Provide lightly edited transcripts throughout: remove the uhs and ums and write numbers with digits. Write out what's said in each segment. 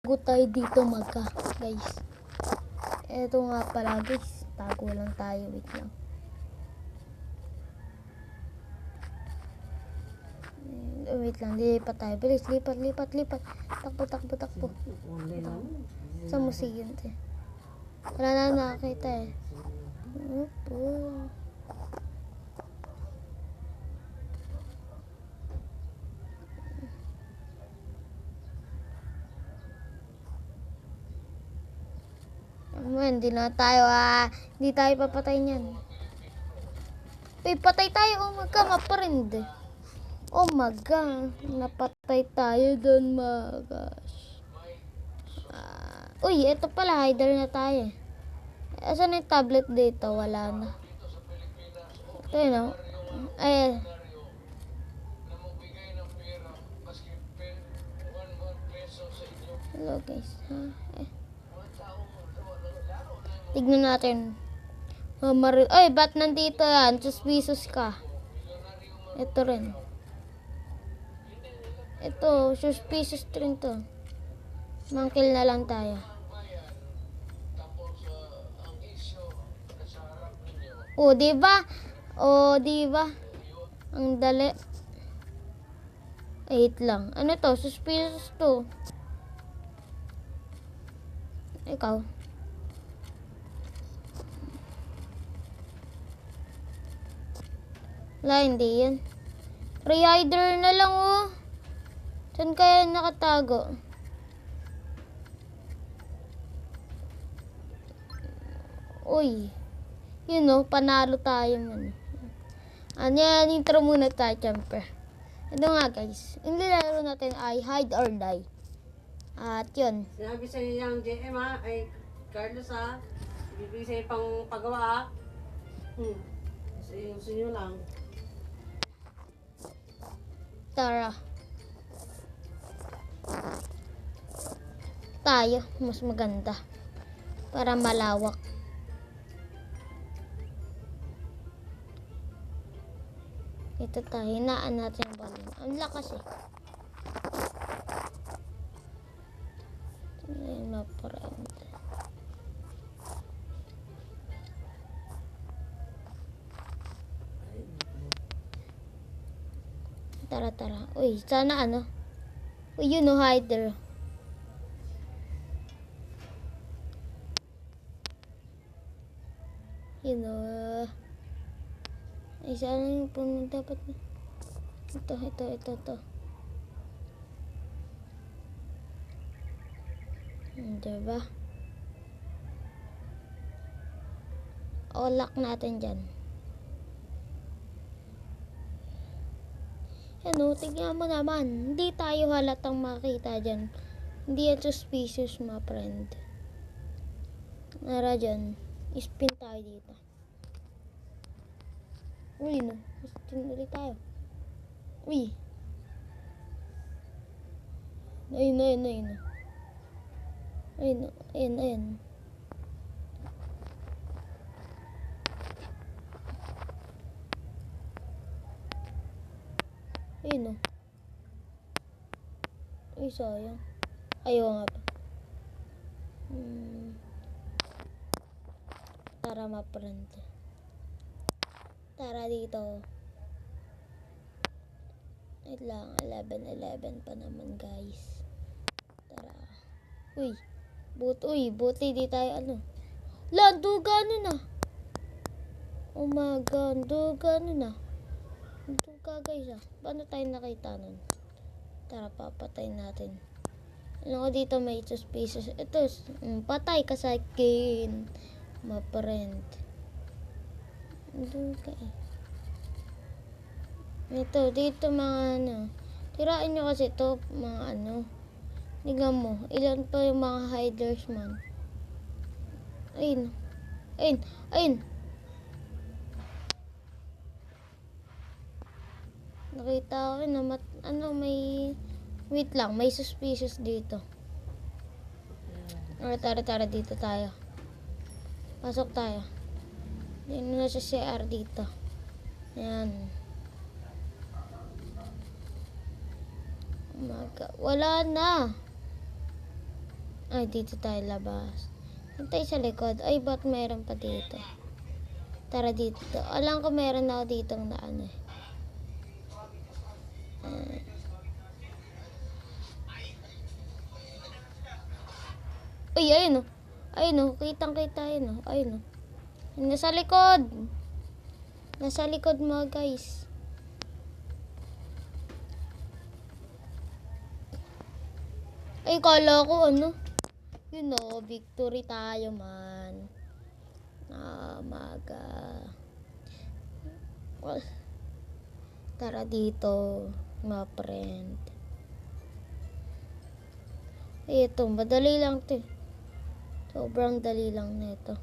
Tago tayo dito guys. Eto nga pala guys. Tago lang tayo. Wait lang. Wait lang. Lipat tayo. Bilis. Lipat. Takbo. Sa museum tayo. Wala na nakakita eh. Opo. Hindi na tayo hindi tayo papatay niyan. Patay tayo. Oh my god, ma-friend. Oh my god, napatay tayo doon mga gosh. Uy, ito pala, hider na tayo. Asan yung tablet dito? Wala na. Ito yun o. Ayan. Hello guys. Tignan natin. Ay, ba't nandito yan? Suspicious ka. Ito rin. Ito, suspicious rin to. Mangkil na lang tayo. Oh, diba? Ang dali. Wait lang. Ano to? Suspicious to. Ikaw. Wala, hindi yan. Rider na lang oh. Saan kaya nakatago? Uy. Yun oh, panalo tayo man. Yan, intro muna tayo, syempre. Ito nga guys, yung nilalaro natin ay hide or die. At yun. Sinabi sa iyo yung JM ay Carlos bibigay sa iyo pang pagawa Sa iyo lang. Tara. Tayo, mas maganda. Para malawak. Ito tayo, hinaan natin yung balon. Ang lakas eh. Ito na yung ma-friend. Tara. Uy, sana ano? Uy, yun o, hider. Yun o. Ay, sana yung pumunta dapat. Ito. Diba? O, lock natin dyan. Ano, tignan mo naman. Hindi tayo halatang makita dyan. Hindi yan suspicious, mga friend. Nara dyan. Spin tayo dito. Uy, no. Spin ulit tayo. Uy. Ayun. Ayun. Ayun o. Ay, sayang. Ayaw nga ba. Tara, ma-friend. Tara dito. Wait lang. 11 pa naman, guys. Tara. Uy, buti di tayo duga na. Oh my god, duga na. Duga guys Paano tayo nakita nun? Tara, papatay natin. Alam ko dito may suspicious. Ito, patay ka sa akin. Ma-friend. Duga eh. Ito, dito mga tirain nyo kasi ito, mga tingnan mo, ilan pa yung mga hiders man. Ayun. Nakita ko na may wait lang, may suspicious dito. Tara dito tayo. Pasok tayo. Dito na sa CR dito. Ayan. Wala na. Ay, dito tayo labas. Doon tayo sa likod. Ay, ba't meron pa dito? Tara dito. Alam ko meron ako dito na ano eh. Uy, ayun o. Ayun o. Kitang-kita yun o. Ayun o. Nasa likod. Nasa likod mo, guys. Ay, kala ko ano. Yun o, victory tayo man. Maga. Well, tara dito, mga friend. Ito, madali lang to. Sobrang dali lang nito.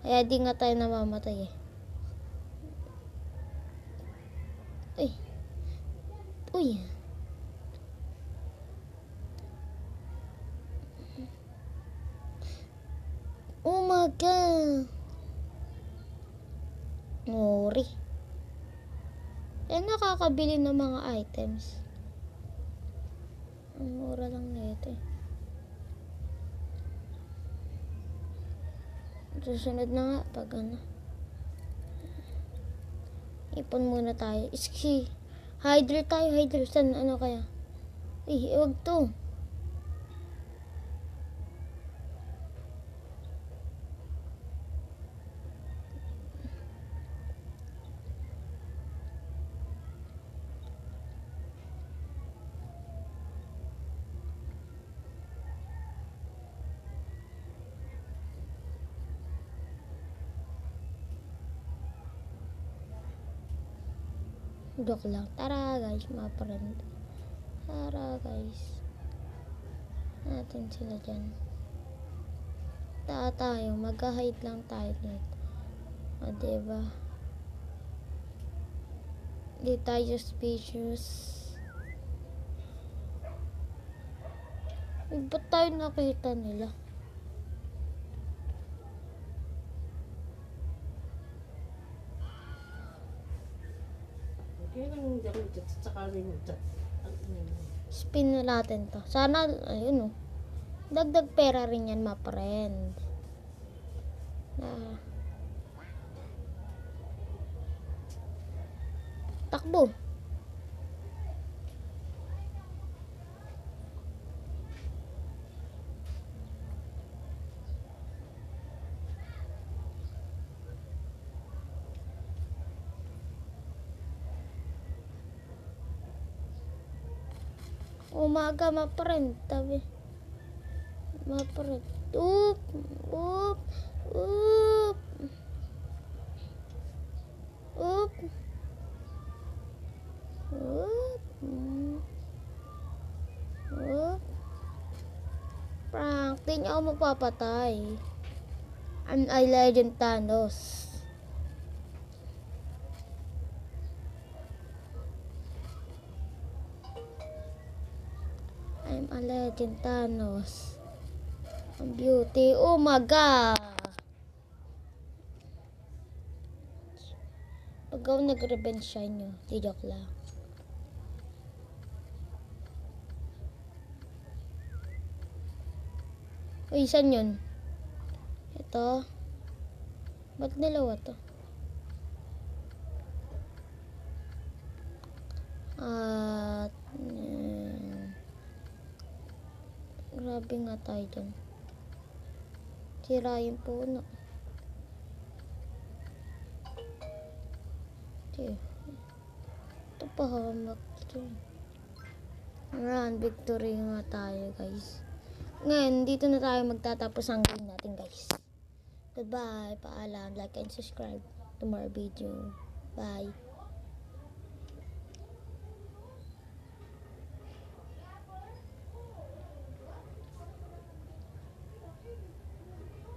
Kaya di nga tayo namamatay eh. Uy. Uy. Oh my God. Ngori. Eh, nakakabili ng mga items. Ang mura lang nito eh. Susunod na nga pag ano. Ipon muna tayo. Iski. Hydrate tayo. Hydrate. Saan? Ano kaya? Eh, wag to. Joke lang. Tara guys, mga friend. Tara guys. Natin sila dyan. Tayo. Mag-hide lang tayo dito. O, diba? Di tayo suspicious. Ba't tayo nakita nila? Kaya lang hindi ako chat sa karin yung chat. Spin na natin to. Sana, ayun o. Dagdag pera rin yan, mga friend. Takbo. Umaga, mga friend. Tabi. Mga friend. Oop. Oop. Oop. Oop. Oop. Oop. Frank, di niya ako mapapatay. I'm a legend Thanos. I'm a legend Thanos. Ang beauty. Oh my God. Pag ako nag-revenge siya nyo, di joke lang. Uy, saan yun? Ito. Ba't nilawa to? At grabe nga tayo dyan. Sira yung puno. Ito pa hamak ito. Run, victory nga tayo guys. Ngayon, dito na tayo magtatapos ang game natin guys. Goodbye, paalam, like and subscribe to more video. Bye.